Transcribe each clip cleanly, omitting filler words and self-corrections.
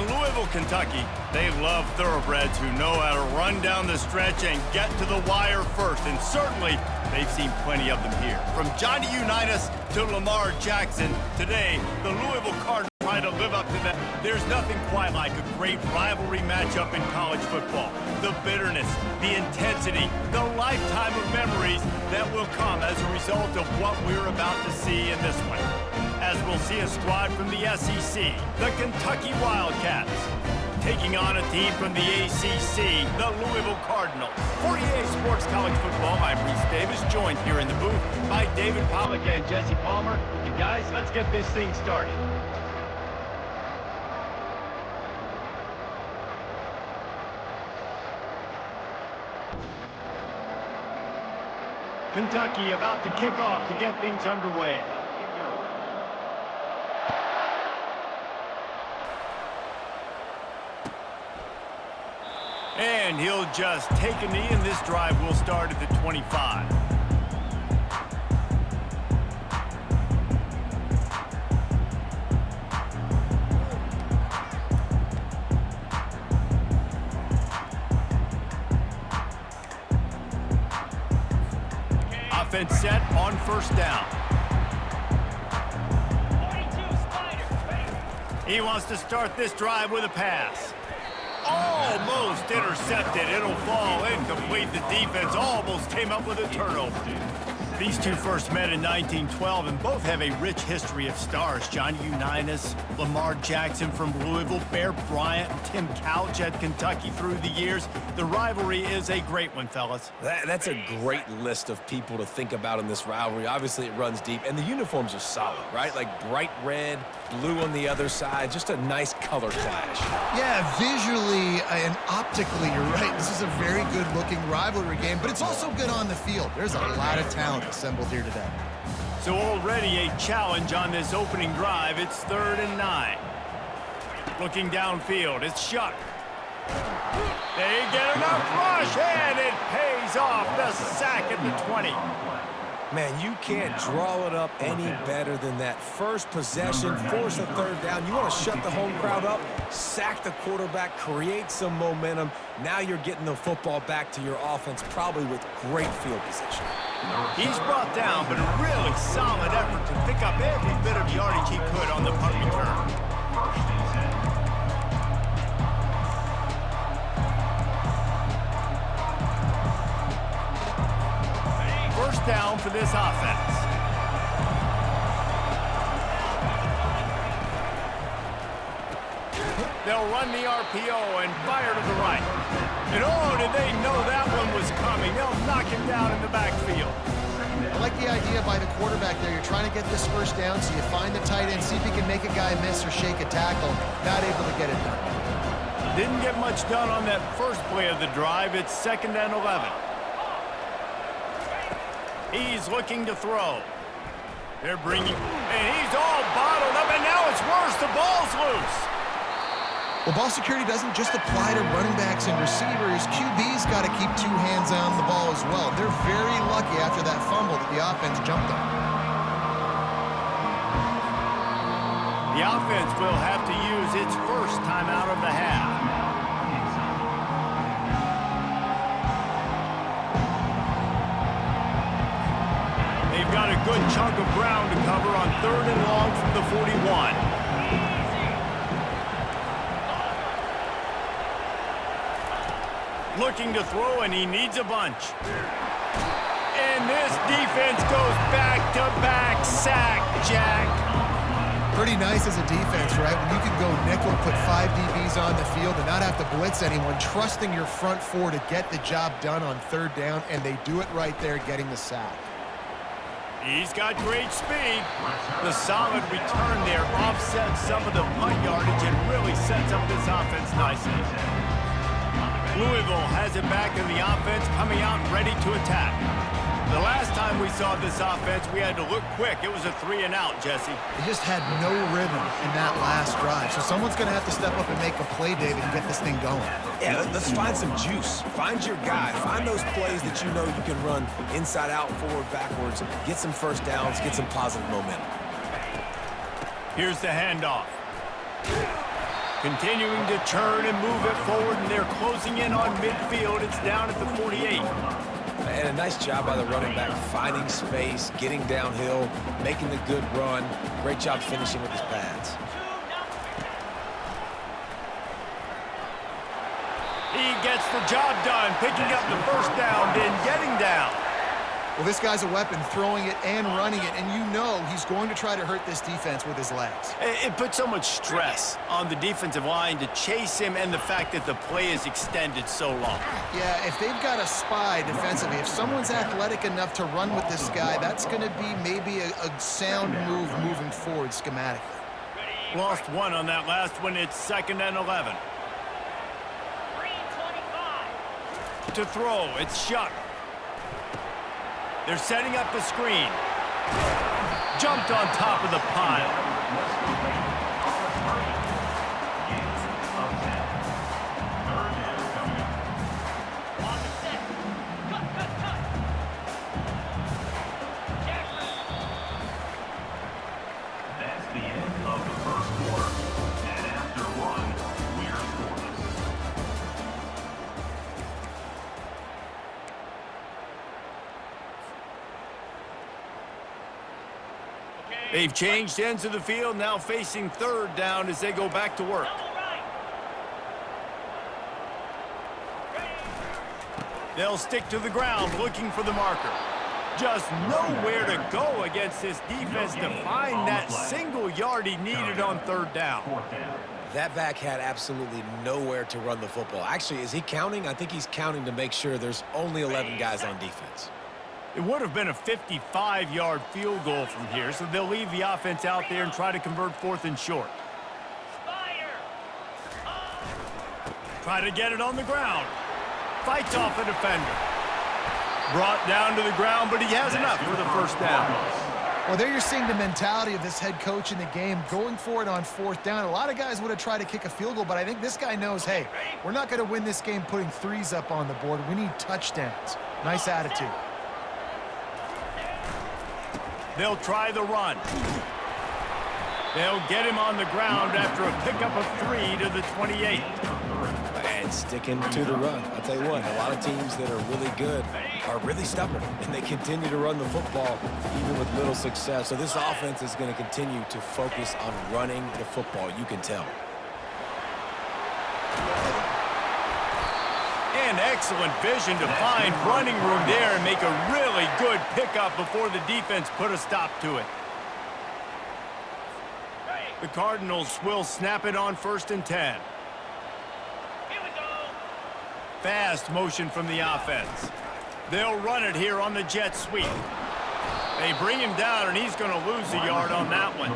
In Louisville, Kentucky, they love thoroughbreds who know how to run down the stretch and get to the wire first, and certainly they've seen plenty of them here. From Johnny Unitas to Lamar Jackson, today, the Louisville Cardinals try to live up to that. There's nothing quite like a great rivalry matchup in college football. The bitterness, the intensity, the lifetime of memories that will come as a result of what we're about to see in this one. As we'll see a squad from the SEC, the Kentucky Wildcats, taking on a team from the ACC, the Louisville Cardinals. For EA Sports College Football, I'm Reese Davis, joined here in the booth by David Pollock and Jesse Palmer. And guys, let's get this thing started. Kentucky about to kick off to get things underway. And he'll just take a knee, and this drive will start at the 25. Offense set on first down. He wants to start this drive with a pass. Almost intercepted. It'll fall incomplete. The defense almost came up with a turnover. These two first met in 1912, and both have a rich history of stars. Johnny Unitas, Lamar Jackson from Louisville, Bear Bryant, and Tim Couch at Kentucky through the years. The rivalry is a great one, fellas. That's a great list of people to think about in this rivalry. Obviously, it runs deep, and the uniforms are solid, right? Like bright red, blue on the other side. Just a nice color clash. Yeah, visually and optically, you're right. This is a very good-looking rivalry game, but it's also good on the field. There's a lot of talent assembled here today. So already a challenge on this opening drive. It's 3rd and 9. Looking downfield, it's Shuck. They get enough rush, and it pays off. The sack at the 20. Man, you can't draw it up any better than that. First possession, force a 3rd down. You want to shut the home crowd up, sack the quarterback, create some momentum. Now you're getting the football back to your offense, probably with great field position. He's brought down, but a really solid effort to pick up every bit of yardage he could on the punt return. First down for this offense. They'll run the RPO and fire to the right. And oh, did they know that one was coming? They'll knock him down in the backfield. I like the idea by the quarterback there. You're trying to get this first down, so you find the tight end, see if he can make a guy miss or shake a tackle. Not able to get it done. Didn't get much done on that first play of the drive. It's 2nd and 11. He's looking to throw. They're bringing, and he's all bottled up, and now it's worse. The ball's loose. Well, ball security doesn't just apply to running backs and receivers. QB's got to keep 2 hands on the ball as well. They're very lucky after that fumble that the offense jumped on. The offense will have to use its first timeout of the half. They've got a good chunk of ground to cover on 3rd and long from the 41. Looking to throw, and he needs a bunch. And this defense goes back-to-back sack, Jack. Pretty nice as a defense, right? When you can go nickel, put 5 DBs on the field and not have to blitz anyone, trusting your front 4 to get the job done on 3rd down, and they do it right there, getting the sack. He's got great speed. The solid return there offsets some of the punt yardage and really sets up this offense nicely. Louisville has it back in the offense, coming out ready to attack. The last time we saw this offense, we had to look quick. It was a 3-and-out, Jesse. They just had no rhythm in that last drive. So someone's going to have to step up and make a play, David, and get this thing going. Yeah, let's find some juice. Find your guy. Find those plays that you know you can run inside out, forward, backwards. Get some first downs. Get some positive momentum. Here's the handoff. Continuing to turn and move it forward, and they're closing in on midfield. It's down at the 48. And a nice job by the running back, finding space, getting downhill, making the good run. Great job finishing with his pads. He gets the job done, picking up the first down, then getting down. Well, this guy's a weapon, throwing it and running it, and you know he's going to try to hurt this defense with his legs. It puts so much stress on the defensive line to chase him, and the fact that the play is extended so long. Yeah, if they've got a spy defensively, if someone's athletic enough to run with this guy, that's going to be maybe a sound move moving forward schematically. Lost one on that last one. It's 2nd and 11. To throw, it's Shuck. They're setting up the screen. Jumped on top of the pile. That's the end of the first quarter. And after one, we're scoreless. They've changed ends of the field, now facing 3rd down as they go back to work. They'll stick to the ground looking for the marker. Just nowhere to go against this defense to find that single yard he needed on 3rd down. That back had absolutely nowhere to run the football. Actually, is he counting? I think he's counting to make sure there's only 11 guys on defense. It would have been a 55-yard field goal from here, so they'll leave the offense out there and try to convert 4th and short. Try to get it on the ground. Fights off a defender. Brought down to the ground, but he has enough for the first down. Well, there you're seeing the mentality of this head coach in the game, going for it on 4th down. A lot of guys would have tried to kick a field goal, but I think this guy knows, hey, we're not going to win this game putting threes up on the board. We need touchdowns. Nice attitude. They'll try the run. They'll get him on the ground after a pickup of 3 to the 28. And sticking to the run. I'll tell you what, a lot of teams that are really good are really stubborn, and they continue to run the football even with little success. So this offense is going to continue to focus on running the football, you can tell. And excellent vision to find running room there and make a really good pickup before the defense put a stop to it. The Cardinals will snap it on 1st and 10. Fast motion from the offense. They'll run it here on the jet sweep. They bring him down, and he's going to lose a yard on that one.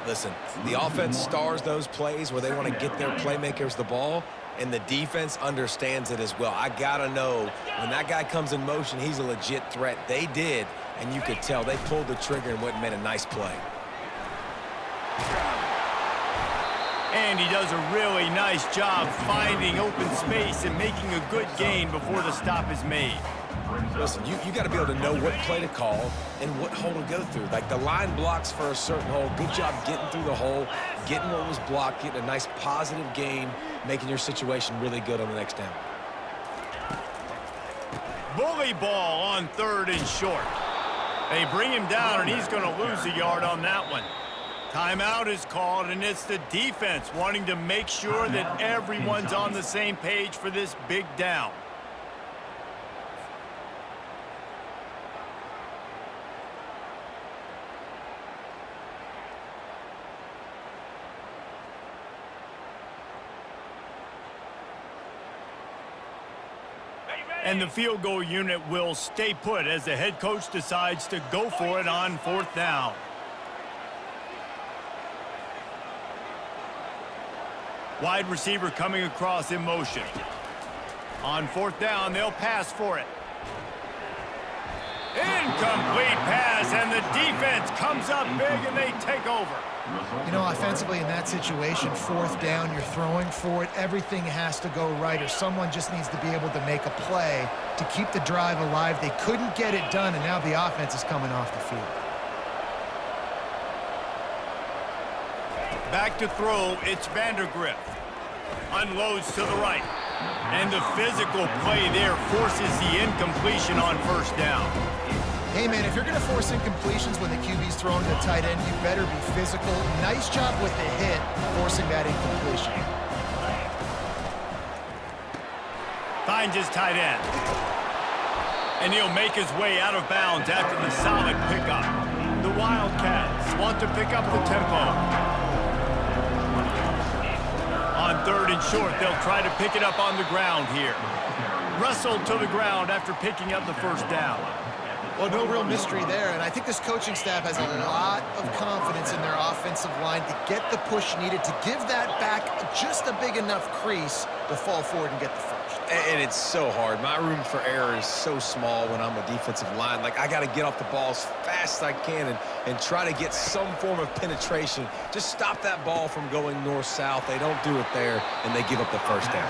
Listen, the offense stars those plays where they want to get their playmakers the ball, and the defense understands it as well. I got to know when that guy comes in motion, he's a legit threat. They did, and you could tell they pulled the trigger and went and made a nice play. And he does a really nice job finding open space and making a good gain before the stop is made. Listen, you got to be able to know what play to call and what hole to go through. Like the line blocks for a certain hole. Good job getting through the hole, getting what was blocked, getting a nice positive gain, making your situation really good on the next down. Bully ball on 3rd and short. They bring him down, and he's going to lose a yard on that one. Timeout is called, and it's the defense wanting to make sure that everyone's on the same page for this big down. And the field goal unit will stay put as the head coach decides to go for it on 4th down. Wide receiver coming across in motion. On 4th down, they'll pass for it. Incomplete pass, and the defense comes up big, and they take over. You know, offensively in that situation, 4th down, you're throwing for it. Everything has to go right, or someone just needs to be able to make a play to keep the drive alive. They couldn't get it done, and now the offense is coming off the field. Back to throw, it's Vandergriff. Unloads to the right. And the physical play there forces the incompletion on first down. Hey, man, if you're going to force incompletions when the QB's throwing to the tight end, you better be physical. Nice job with the hit, forcing that incompletion. Finds his tight end. And he'll make his way out of bounds after the solid pickup. The Wildcats want to pick up the tempo. On 3rd and short, they'll try to pick it up on the ground here. Wrestled to the ground after picking up the first down. Well, no real mystery there, and I think this coaching staff has a lot of confidence in their offensive line to get the push needed to give that back just a big enough crease to fall forward and get the first. And it's so hard. My room for error is so small when I'm a defensive line. Like, I got to get off the ball as fast as I can and try to get some form of penetration. Just stop that ball from going north-south. They don't do it there, and they give up the first down.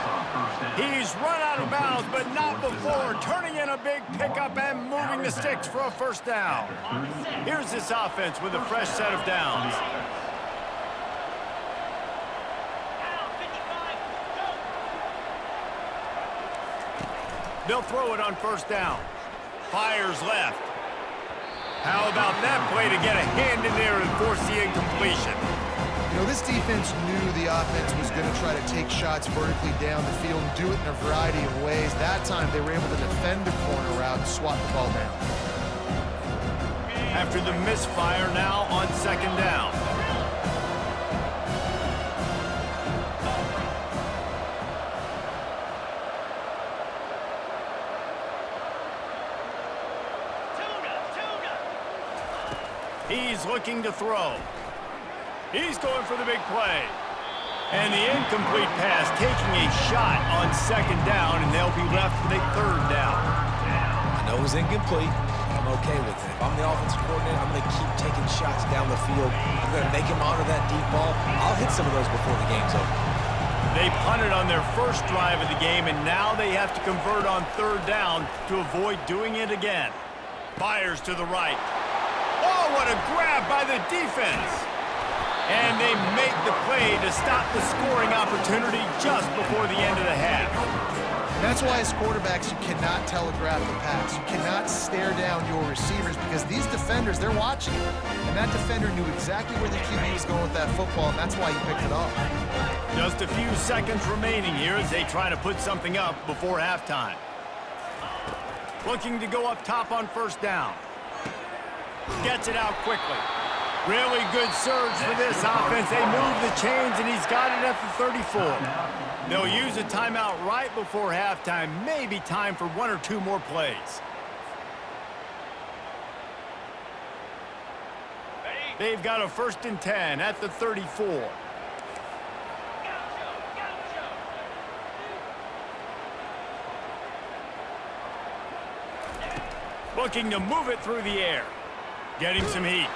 He's run out of bounds, but not before turning in a big pickup and moving the sticks for a first down. Here's this offense with a fresh set of downs. They'll throw it on first down. Fires left. How about that play to get a hand in there and force the incompletion? You know, this defense knew the offense was going to try to take shots vertically down the field and do it in a variety of ways. That time, they were able to defend the corner route and swat the ball down. After the misfire, now on 2nd down. He's looking to throw. He's going for the big play. And the incomplete pass taking a shot on 2nd down, and they'll be left with a 3rd down. I know it was incomplete, but I'm okay with it. If I'm the offensive coordinator, I'm going to keep taking shots down the field. I'm going to make him honor that deep ball. I'll hit some of those before the game's over. They punted on their first drive of the game, and now they have to convert on 3rd down to avoid doing it again. Fires to the right. Oh, what a grab by the defense. And they make the play to stop the scoring opportunity just before the end of the half. That's why as quarterbacks, you cannot telegraph the pass. You cannot stare down your receivers because these defenders, they're watching. And that defender knew exactly where the QB was going with that football, and that's why he picked it off. Just a few seconds remaining here as they try to put something up before halftime. Looking to go up top on first down. Gets it out quickly. Really good surge for this offense. They move the chains, and he's got it at the 34. They'll use a timeout right before halftime. Maybe time for 1 or 2 more plays. They've got a 1st and 10 at the 34. Looking to move it through the air. Getting some heat.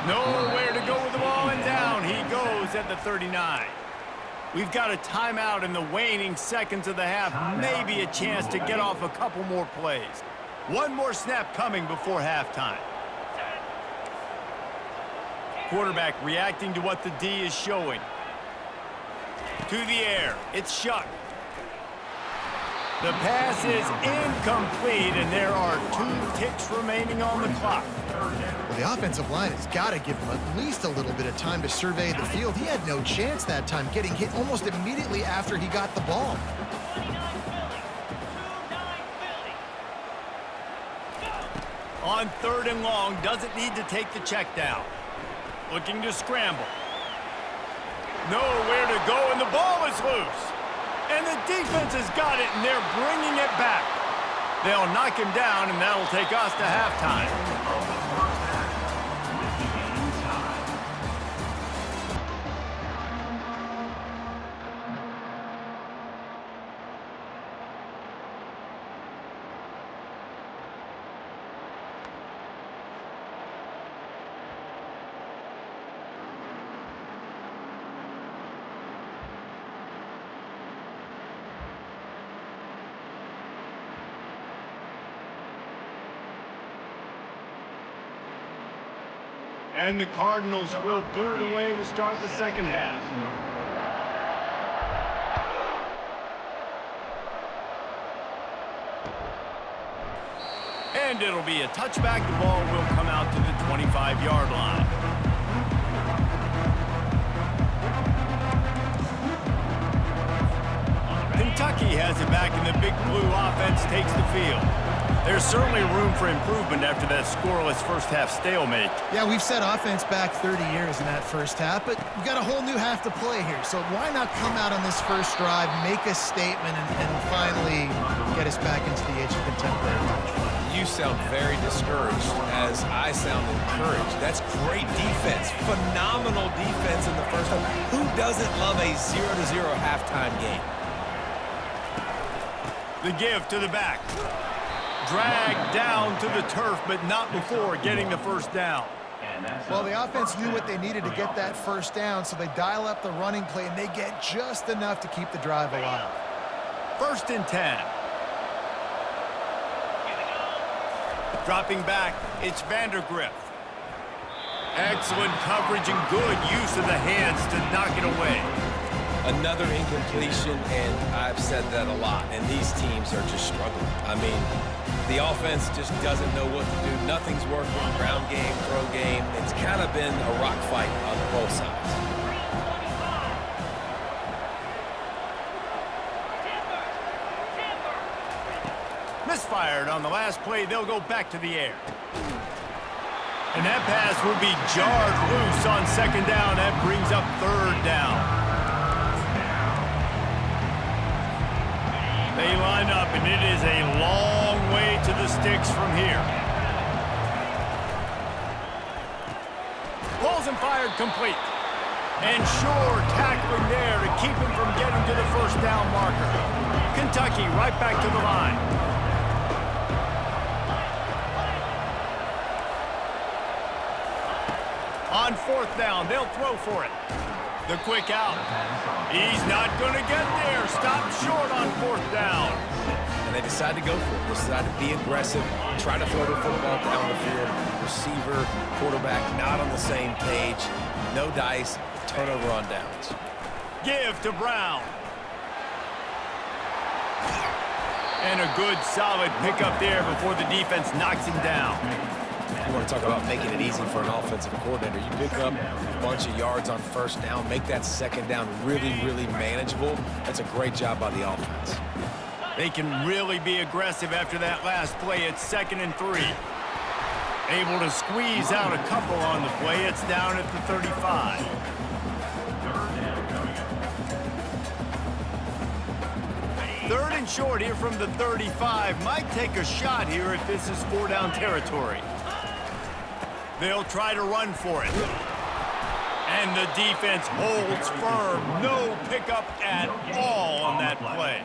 Nowhere to go with the ball, and down he goes at the 39. We've got a timeout in the waning seconds of the half. Maybe a chance to get off a couple more plays. One more snap coming before halftime. Quarterback reacting to what the D is showing. To the air. It's Shuck. The pass is incomplete, and there are 2 ticks remaining on the clock. Well, the offensive line has got to give him at least a little bit of time to survey the field. He had no chance that time, getting hit almost immediately after he got the ball. On 3rd and long, doesn't need to take the check down. Looking to scramble. Nowhere to go, and the ball is loose. And the defense has got it, and they're bringing it back. They'll knock him down, and that'll take us to halftime. And the Cardinals will boot it away to start the second half. And it'll be a touchback. The ball will come out to the 25-yard line. Kentucky has it back, and the Big Blue offense takes the field. There's certainly room for improvement after that scoreless first-half stalemate. Yeah, we've set offense back 30 years in that first half, but we've got a whole new half to play here. So why not come out on this first drive, make a statement, and finally get us back into the age of contemporary watch? You sound very discouraged as I sound encouraged. That's great defense. Phenomenal defense in the first half. Who doesn't love a 0-0 halftime game? The give to the back. Dragged down to the turf, but not before getting the first down. Well, the offense knew what they needed to get that first down, so they dial up the running play, and they get just enough to keep the drive alive. 1st and 10. Dropping back, it's Vandergrift. Excellent coverage and good use of the hands to knock it away. Another incompletion, and I've said that a lot, and these teams are just struggling. I mean, the offense just doesn't know what to do. Nothing's working. Ground game, throw game. It's kind of been a rock fight on both sides. Misfired on the last play. They'll go back to the air. And that pass will be jarred loose on 2nd down. That brings up 3rd down. They line up, and it is a long way to the sticks from here. Pulls and fired complete. And Shore tackling there to keep him from getting to the first down marker. Kentucky right back to the line. On 4th down, they'll throw for it. The quick out. He's not going to get there. Stopped short on 4th down. And they decide to go for it. They decide to be aggressive, try to throw the football down the field. Receiver, quarterback, not on the same page. No dice, turnover on downs. Give to Brown. And a good, solid pickup there before the defense knocks him down. You want to talk about making it easy for an offensive coordinator. You pick up a bunch of yards on 1st down, make that 2nd down really, really manageable. That's a great job by the offense. They can really be aggressive after that last play. It's 2nd and 3. Able to squeeze out a couple on the play. It's down at the 35. Third and short here from the 35. Might take a shot here if this is 4-down territory. They'll try to run for it. And the defense holds firm. No pickup at all on that play.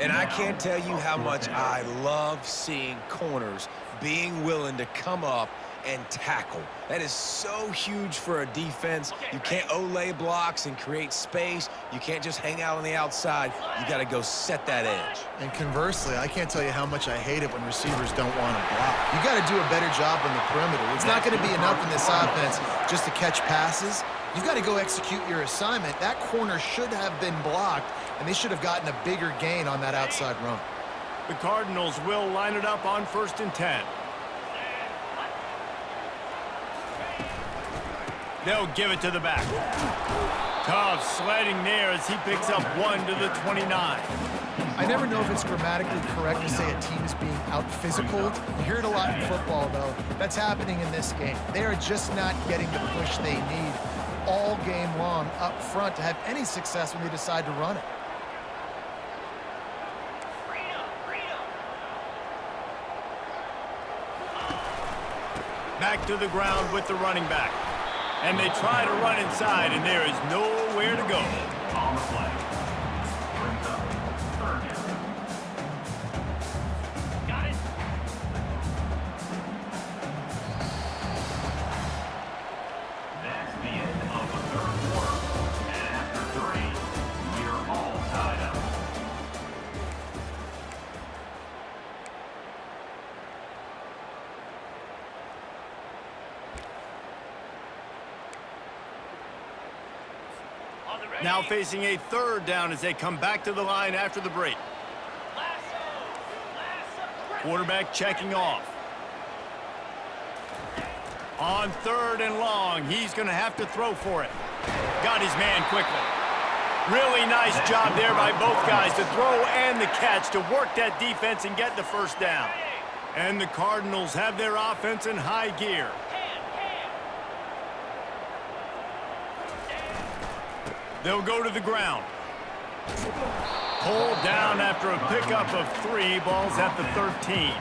And I can't tell you how much I love seeing corners being willing to come up and tackle. That is so huge for a defense. You can't olay blocks and create space. You can't just hang out on the outside. You got to go set that edge. And conversely, I can't tell you how much I hate it when receivers don't want to block. You got to do a better job on the perimeter. It's not going to be enough in this offense just to catch passes. You've got to go execute your assignment. That corner should have been blocked, and they should have gotten a bigger gain on that outside run. The Cardinals will line it up on 1st and 10. They'll give it to the back. Tough sledding there as he picks up 1 to the 29. I never know if it's grammatically correct to say a team is being out-physical. You hear it a lot in football, though. That's happening in this game. They are just not getting the push they need all game long up front to have any success when they decide to run it. Back to the ground with the running back. And they try to run inside, and there is nowhere to go. On the play. Brings up 3rd down. Got it. That's the end of the 3rd quarter. And after 3, we're all tied up. Now facing a third down as they come back to the line after the break. Quarterback checking off. On 3rd and long, he's going to have to throw for it. Got his man quickly. Really nice job there by both guys to throw and the catch to work that defense and get the first down. And the Cardinals have their offense in high gear. They'll go to the ground. Pulled down after a pickup of 3. Balls at the 13.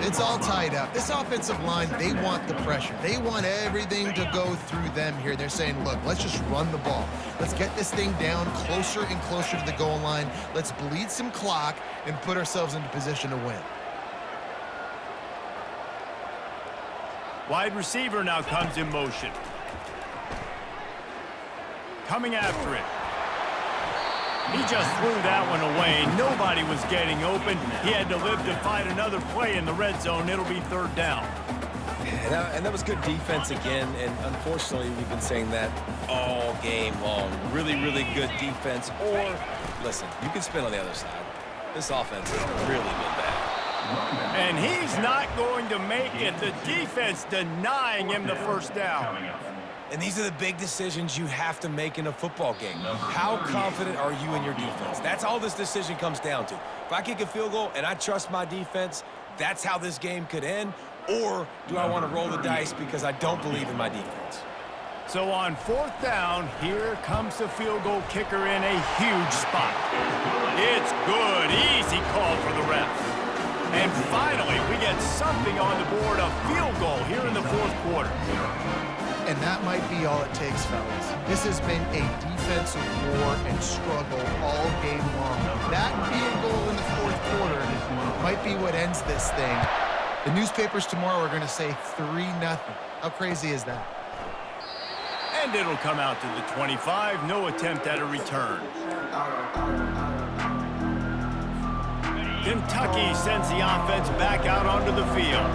It's all tied up. This offensive line, they want the pressure. They want everything to go through them here. They're saying, look, let's just run the ball. Let's get this thing down closer and closer to the goal line. Let's bleed some clock and put ourselves into position to win. Wide receiver now comes in motion. Coming after it. He just threw that one away. Nobody was getting open. He had to live to fight another play in the red zone. It'll be 3rd down. And that was good defense again, and unfortunately, we've been saying that all game long. Really, really good defense. Or, listen, you can spin on the other side. This offense has really been bad. And he's not going to make it. The defense denying him the first down. And these are the big decisions you have to make in a football game. How confident are you in your defense? That's all this decision comes down to. If I kick a field goal and I trust my defense, that's how this game could end. Or do I want to roll the dice because I don't believe in my defense? So on 4th down, here comes the field goal kicker in a huge spot. It's good. Easy call for the ref. And finally, we get something on the board, a field goal here in the 4th quarter. And that might be all it takes, fellas. This has been a defensive war and struggle all game long. That field goal in the 4th quarter might be what ends this thing. The newspapers tomorrow are going to say 3-0. How crazy is that? And it'll come out to the 25. No attempt at a return. Kentucky sends the offense back out onto the field.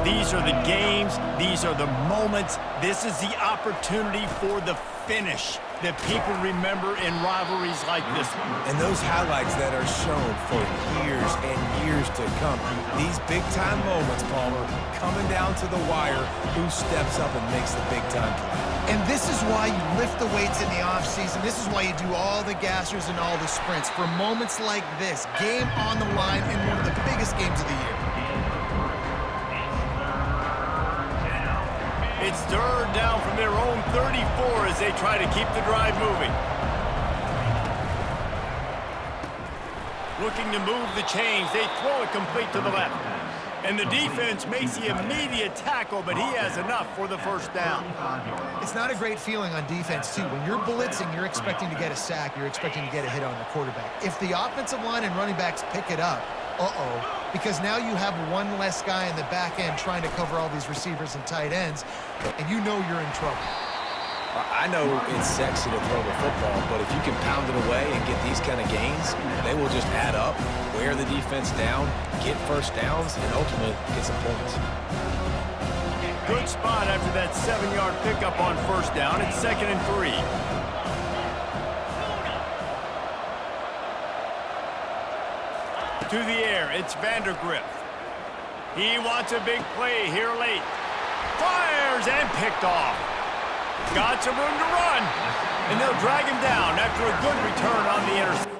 These are the games. These are the moments. This is the opportunity for the finish that people remember in rivalries like this one. And those highlights that are shown for years and years to come. These big-time moments, Palmer, coming down to the wire, who steps up and makes the big-time play. And this is why you lift the weights in the offseason. This is why you do all the gassers and all the sprints. For moments like this, game on the line in one of the biggest games of the year. It's 3rd down from their own 34 as they try to keep the drive moving. Looking to move the chains. They throw it complete to the left. And the defense makes the immediate tackle, but he has enough for the first down. It's not a great feeling on defense, too. When you're blitzing, you're expecting to get a sack. You're expecting to get a hit on the quarterback. If the offensive line and running backs pick it up, because now you have one less guy in the back end trying to cover all these receivers and tight ends, and you know you're in trouble. I know it's sexy to throw the football, but if you can pound it away and get these kind of gains, they will just add up, wear the defense down, get first downs, and ultimately get some points. Good spot after that 7-yard pickup on 1st down. It's 2nd and 3. To the air, it's Vandergriff. He wants a big play here late. Fires and picked off. Got some room to run. And they'll drag him down after a good return on the interception.